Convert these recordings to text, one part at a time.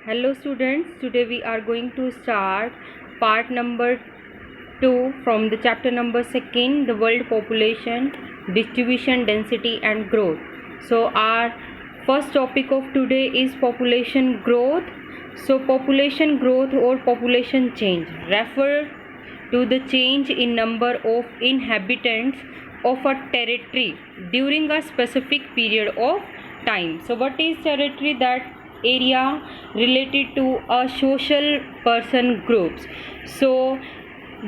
Hello students, today we are going to start part number 2 from the chapter number 2, the world population, distribution, density and growth. So our first topic of today is population growth. So population growth or population change refer to the change in number of inhabitants of a territory during a specific period of time. So what is territory? That area related to a social person groups. So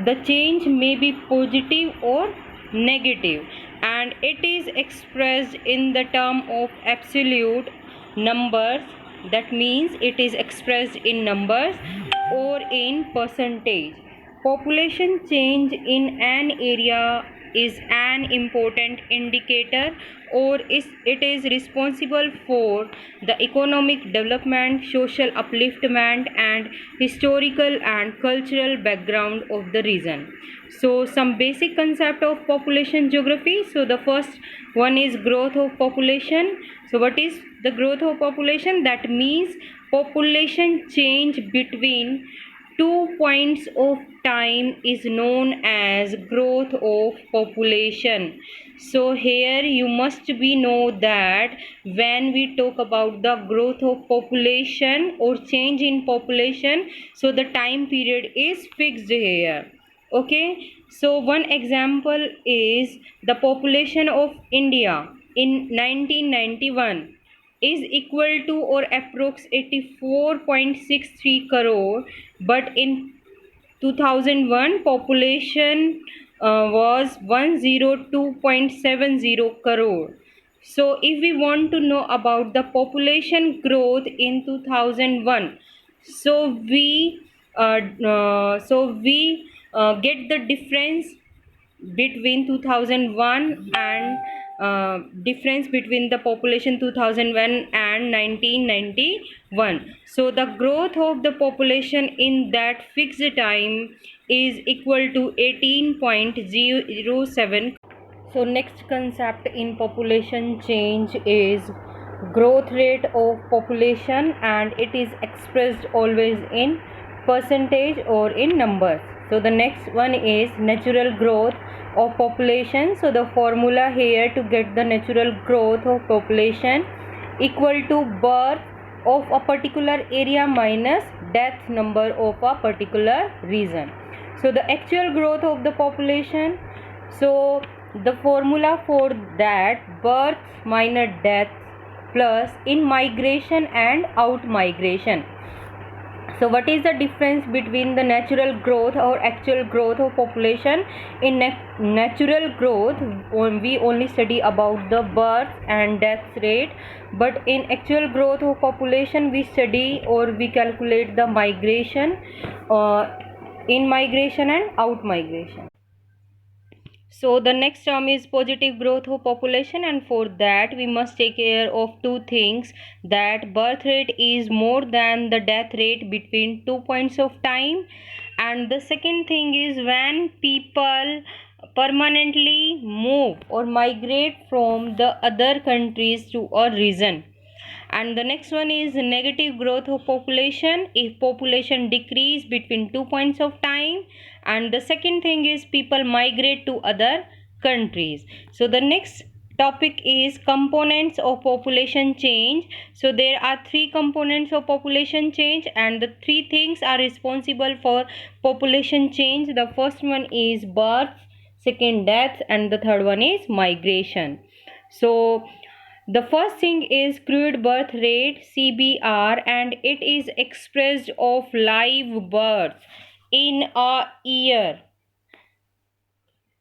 the change may be positive or negative, and it is expressed in the term of absolute numbers. That means it is expressed in numbers or in percentage. Population change in an area is an important indicator, or it is responsible for the economic development, social upliftment and historical and cultural background of the region. So some basic concept of population geography. So the first one is growth of population. So what is the growth of population? That means population change between 2 points of time is known as growth of population. So here you must be know that when we talk about the growth of population or change in population, so the time period is fixed here. Okay, so one example is the population of India in 1991 is equal to or approx 84.63 crore, but in 2001 population was 102.70 crore. So if we want to know about the population growth in 2001, so we get the difference between 2001 and difference between the population 2001 and 1991. So the growth of the population in that fixed time is equal to 18.07. So next concept in population change is growth rate of population, and it is expressed always in percentage or in numbers. So the next one is natural growth of population. So the formula here to get the natural growth of population equal to birth of a particular area minus death number of a particular region. So the actual growth of the population, so the formula for that, birth minus death plus in migration and out migration. So what is the difference between the natural growth or actual growth of population? In natural growth we only study about the birth and death rate, but in actual growth of population we study or we calculate the migration, in migration and out migration. So the next term is positive growth of population, and for that we must take care of two things, that birth rate is more than the death rate between 2 points of time, and the second thing is when people permanently move or migrate from the other countries to a region. And the next one is negative growth of population, if population decrease between 2 points of time, and the second thing is people migrate to other countries. So the next topic is components of population change. So there are three components of population change, and the three things are responsible for population change. The first one is birth, second death, and the third one is migration. So the first thing is crude birth rate, CBR, and it is expressed of live birth in a year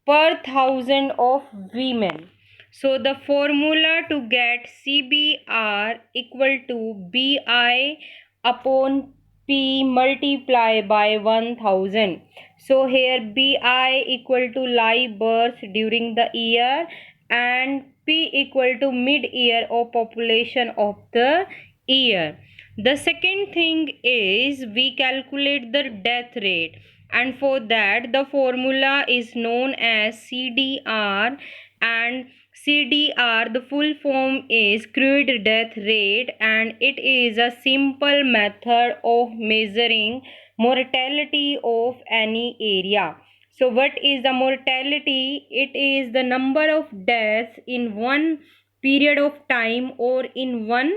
per thousand of women. So the formula to get CBR equal to BI upon P multiply by 1000. So here BI equal to live birth during the year and P equal to mid year of population of the year. The second thing is we calculate the death rate, and for that the formula is known as CDR, and CDR, the full form is crude death rate, and it is a simple method of measuring mortality of any area. So what is the mortality? It is the number of deaths in one period of time or in one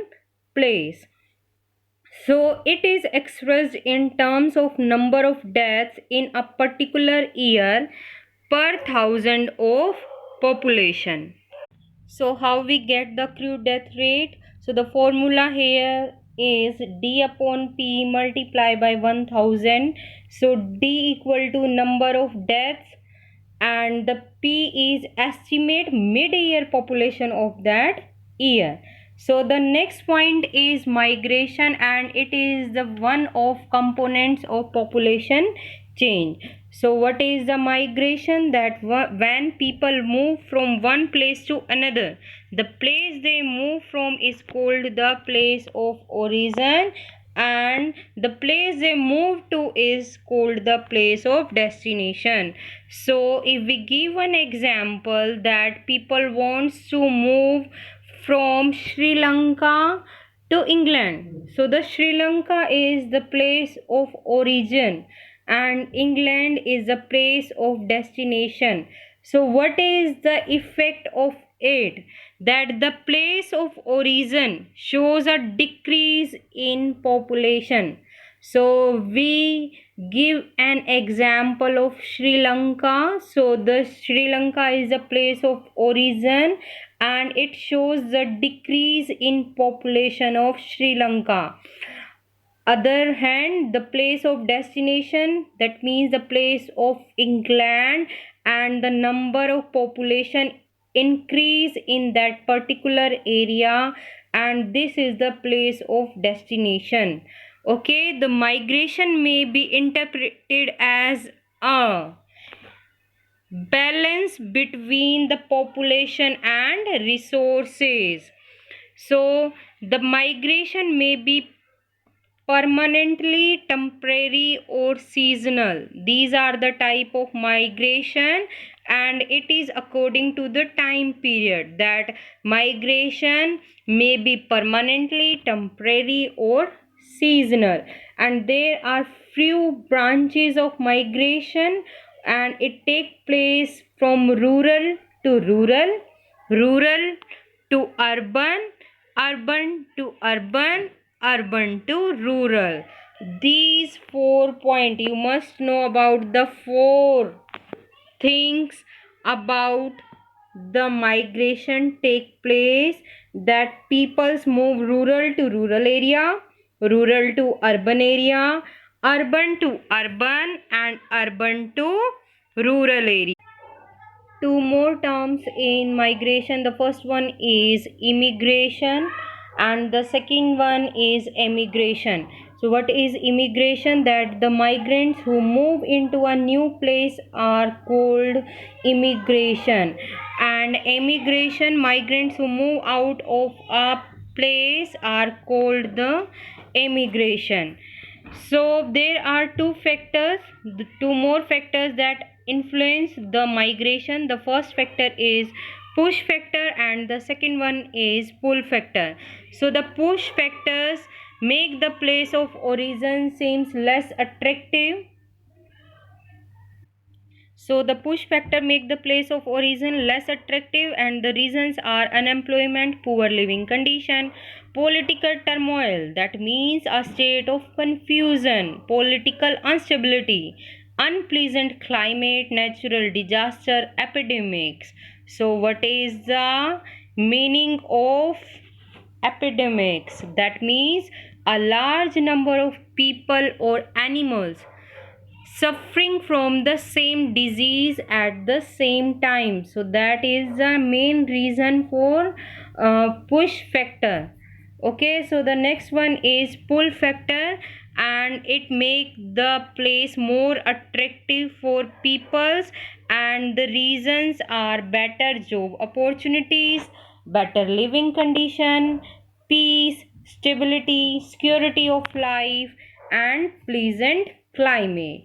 place. So it is expressed in terms of number of deaths in a particular year per thousand of population. So how we get the crude death rate? So the formula here is D upon P multiplied by 1000. So D equal to number of deaths and the P is estimate mid-year population of that year. So the next point is migration, and it is the one of components of population change. So what is the migration? That when people move from one place to another, the place they move from is called the place of origin, and the place they move to is called the place of destination. So if we give an example that people wants to move from Sri Lanka to England, so the Sri Lanka is the place of origin and England is the place of destination. So what is the effect of it? That the place of origin shows a decrease in population. So we give an example of Sri Lanka. So the Sri Lanka is a place of origin and it shows the decrease in population of Sri Lanka. Other hand, the place of destination, that means the place of England, and the number of population increase in that particular area, and this is the place of destination. Okay, the migration may be interpreted as a balance between the population and resources. So the migration may be permanently, temporary, or seasonal. These are the type of migration, and it is according to the time period. That migration may be permanently, temporary, or seasonal. And there are few branches of migration, and it takes place from rural to rural, rural to urban, urban to urban, urban to rural. These 4 points you must know about the 4 things about the migration take place, that peoples move rural to rural area, rural to urban area, urban to urban, and urban to rural area. Two more terms in migration. The first one is immigration and the second one is emigration. So what is immigration? That the migrants who move into a new place are called immigration, and emigration, migrants who move out of a place are called the emigration. So there are two more factors that influence the migration. The first factor is push factor and the second one is pull factor. So the push factors make the place of origin seems less attractive. So the push factor make the place of origin less attractive, and the reasons are unemployment, poor living condition, political turmoil, that means a state of confusion, political instability, unpleasant climate, natural disaster, epidemics. So what is the meaning of epidemics? That means a large number of people or animals suffering from the same disease at the same time. So that is the main reason for push factor. Okay, so the next one is pull factor, and it make the place more attractive for peoples, and the reasons are better job opportunities, better living condition, peace, stability, security of life, and pleasant climate.